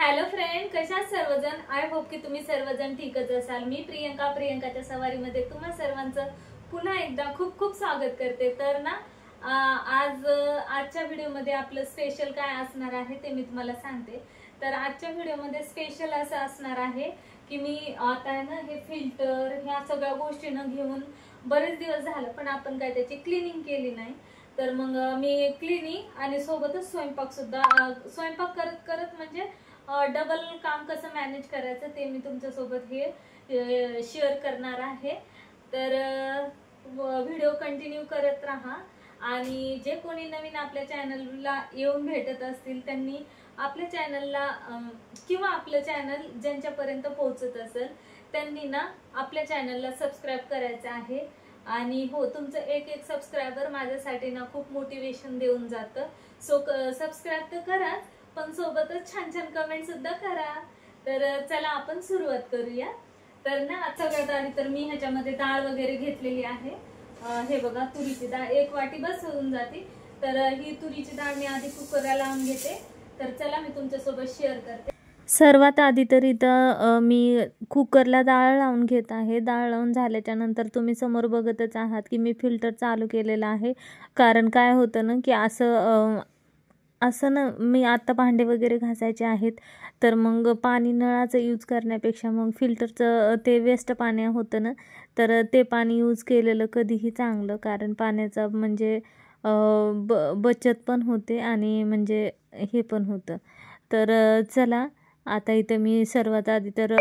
Hello friend, कशा आहात सर्वजण? आय होप की तुम्ही सर्वजण ठीकच असाल। मी प्रियंकाच्या सवारीमध्ये तुम्हा सर्वांचं पुन्हा एकदा खूप खूप स्वागत करते। तर ना आजच्या व्हिडिओमध्ये आपलं स्पेशल काय असणार आहे ते मी तुम्हाला सांगते। तर आजच्या व्हिडिओमध्ये स्पेशल असं असणार आहे की मी आता ना हे फिल्टर ह्या सगळ्या गोष्टी न घेऊन बरेच दिवस झाले, पण आपण काय त्याची क्लिनिंग केली नाही। तर मग मी क्लिनिंग आणि सोबतच स्वयंपाक करत करत म्हणजे डबल काम कसं मॅनेज करायचं ते मी तुमच्यासोबत हे शेअर करणार आहे। तर व्हिडिओ कंटिन्यू करत राहा आणि जे कोणी नवीन आपल्या चॅनलला येऊन भेटत असतील त्यांनी आपल्या चॅनलला किंवा आपलं चॅनल ज्यांच्यापर्यंत पोहोचत असेल त्यांनी ना आपल्या चॅनलला सबस्क्राईब करायचं आहे। आणि हो, तुमचं एक एक सबस्क्रायबर माझ्यासाठी ना खूप मोटिवेशन देऊन जातं। सो सबस्क्राईब तर करा, पण सोबतच छान छान कमेंट सुद्धा करा। तर चला आपण सुरुवात करूया। तर ना सगळ्यात आधी तर मी ह्याच्यामध्ये डाळ वगैरे घेतलेली आहे। हे बघा, तुरीची डाळ 1 वाटी बस होऊन जाते। तर ही तुरीची डाळ मी आधी कुकरला लावून घेते। तर चला मी तुमच्यासोबत शेअर करते। सर्वात आधी तर इथं मी कुकरला डाळ लावून घेत आहे। डाळ लावून झाल्याच्या नंतर तुम्ही समोर बघतच आहात की मी फिल्टर चालू केलेला आहे। कारण काय होतं ना की असं ना, मी आता भांडे वगैरे घासायचे आहेत तर मग पाणी नळाचं यूज करण्यापेक्षा मग फिल्टरचं ते वेस्ट पाणी होतं ना, तर ते पाणी यूज केलेलं कधीही चांगलं। कारण पाण्याचा म्हणजे बचत पण होते आणि म्हणजे हे पण होतं। तर चला आता इथं मी सर्वात आधी तर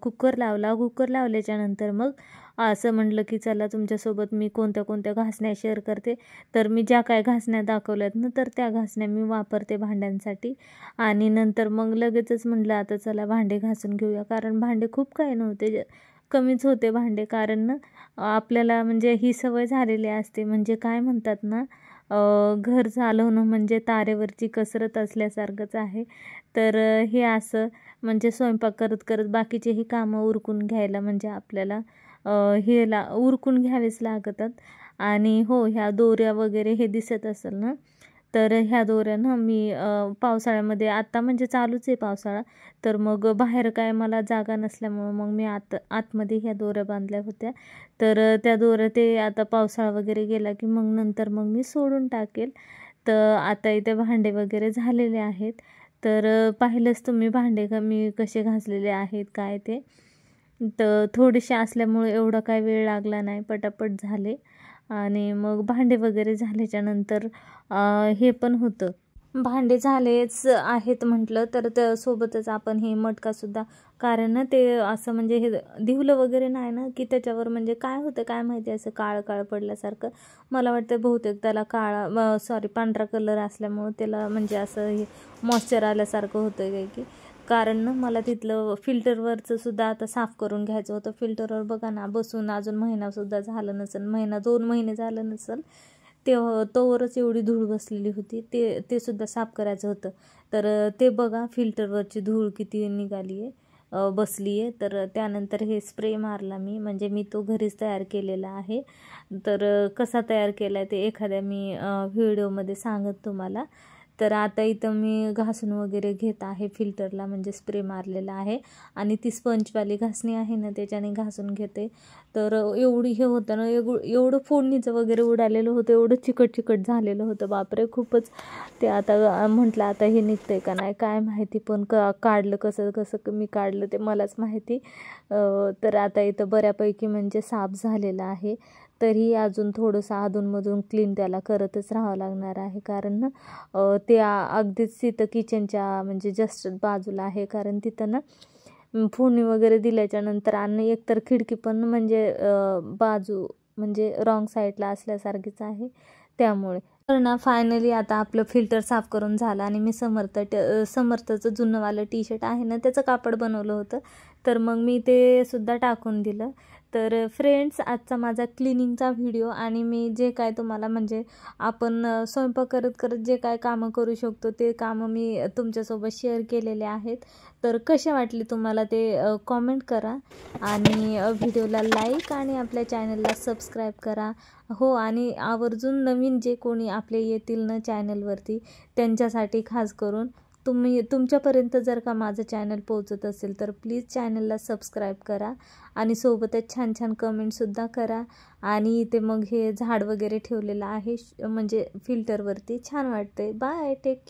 कुकर लावल्याच्या नंतर मग असं म्हटलं की चला तुमच्यासोबत मी कोणत्या कोणत्या घासण्या शेअर करते। तर मी ज्या काय घासण्या दाखवल्यात ना, तर त्या घासण्या मी वापरते भांड्यांसाठी। आणि नंतर मग लगेचच म्हटलं आता चला भांडे घासून घेऊया, कारण भांडे खूप काही नव्हते, कमीच होते भांडे। कारण ना आपल्याला म्हणजे ही सवय झालेली असते, म्हणजे काय म्हणतात ना, घर चालवणं म्हणजे तारेवरची कसरत असल्यासारखंच आहे। तर हे असं म्हणजे स्वयंपाक करत करत बाकीचेही कामं उरकून घ्यायला म्हणजे आपल्याला उरकून घ्यावेच लागतात। आणि हो, ह्या दोऱ्या वगैरे हे दिसत असेल ना, तर ह्या दोऱ्या ना मी पावसाळ्यामध्ये, आता म्हणजे चालूच आहे पावसाळा, तर मग बाहेर काय मला जागा नसल्यामुळं मग मी आतमध्ये ह्या दोऱ्या बांधल्या होत्या। तर त्या दोऱ्या ते आता पावसाळा वगैरे गेला की मग नंतर मग मी सोडून टाकेल। तर आता इथे भांडे वगैरे झालेले आहेत। तर पाहिलंच तुम्ही भांडे मी कसे घासलेले आहेत काय ते। तर थोडेसे असल्यामुळे एवढा काय वेळ लागला नाही, पटापट झाले। आणि मग भांडे वगैरे झाल्याच्या नंतर हे पण होतं, भांडे झालेच आहेत म्हटलं तर त्यासोबतच आपण हे मटकासुद्धा, कारण ना ते असं म्हणजे हे दिवलं वगैरे नाही ना की त्याच्यावर म्हणजे काय होतं काय माहिती, असं काळं काळं पडल्यासारखं मला वाटतं। बहुतेक त्याला पांढरा कलर असल्यामुळं त्याला म्हणजे असं हे मॉइश्चर आल्यासारखं होतं काय की। कारण ना मला तिथलं फिल्टरवरचं सुद्धा आता साफ करून घ्यायचं होतं। फिल्टरवर बघा ना, बसून अजून महिनासुद्धा झालं नसेल, 2 महिने झालं नसेल तोवरच एवढी धूळ बसलेली होती। ते सुद्धा साफ करायचं होतं। तर ते बघा फिल्टरवरची धूळ किती निघाली आहे, बसली आहे। तर त्यानंतर हे स्प्रे मारला मी, म्हणजे मी तो घरीच तयार केलेला आहे। तर कसा तयार केला आहे ते एखाद्या मी व्हिडिओमध्ये सांगत तुम्हाला। तर आता इथं मी घासून वगैरे घेत आहे फिल्टरला, म्हणजे स्प्रे मारलेला आहे आणि ती स्पंजवाली घासणी आहे ना त्याच्याने घासून घेते। तर एवढी हे होतं ना, एवढं फोडणीचं वगैरे उडालेलं होतं, एवढं चिकट झालेलं होतं, बापरे खूपच। ते आता म्हटलं आता हे निघतंय का नाही काय माहिती, पण काढलं कसं मी काढलं ते मलाच माहिती। तर आता इथं बऱ्यापैकी म्हणजे साफ झालेलं आहे। तरी अजून थोडंसं अधूनमधून क्लीन त्याला करतच राहावं लागणार आहे। कारण ना ते अगदीच तिथं किचनच्या म्हणजे जस्ट बाजूला आहे। कारण तिथं ना फोडणी वगैरे दिल्याच्या नंतर आणि एकतर खिडकी पण म्हणजे बाजू म्हणजे रॉंग साईडला असल्यासारखीच आहे, त्यामुळे। तर ना फायनली आता आपलं फिल्टर साफ करून झालं आणि मी समर्थचं जुनंवालं टी-शर्ट आहे ना, त्याचं कापड बनवलं होतं, तर मग मी ते सुद्धा टाकून दिलं। तर फ्रेंड्स, आजचा माझा क्लिनिंगचा व्हिडिओ आणि मी जे काय तुम्हाला म्हणजे आपण स्वयंपाक करत करत जे काय कामं करू शकतो ते कामं मी तुमच्यासोबत शेअर केलेले आहेत। तर कसे वाटले तुम्हाला ते कॉमेंट करा आणि व्हिडिओला लाईक आणि आपल्या चॅनलला सबस्क्राईब करा। हो, आणि आवर्जून नवीन जे कोणी आपले येतील ना चॅनलवरती त्यांच्यासाठी खास करून तुमच्यापर्यंत जर का माझं चॅनल पोहोचत असेल तर प्लीज चॅनलला सबस्क्राईब करा आणि सोबतच छान छान कमेंटसुद्धा करा. आणि इथे मग हे झाड वगैरे ठेवलेलं आहे म्हणजे फिल्टरवरती छान वाटते. Bye, take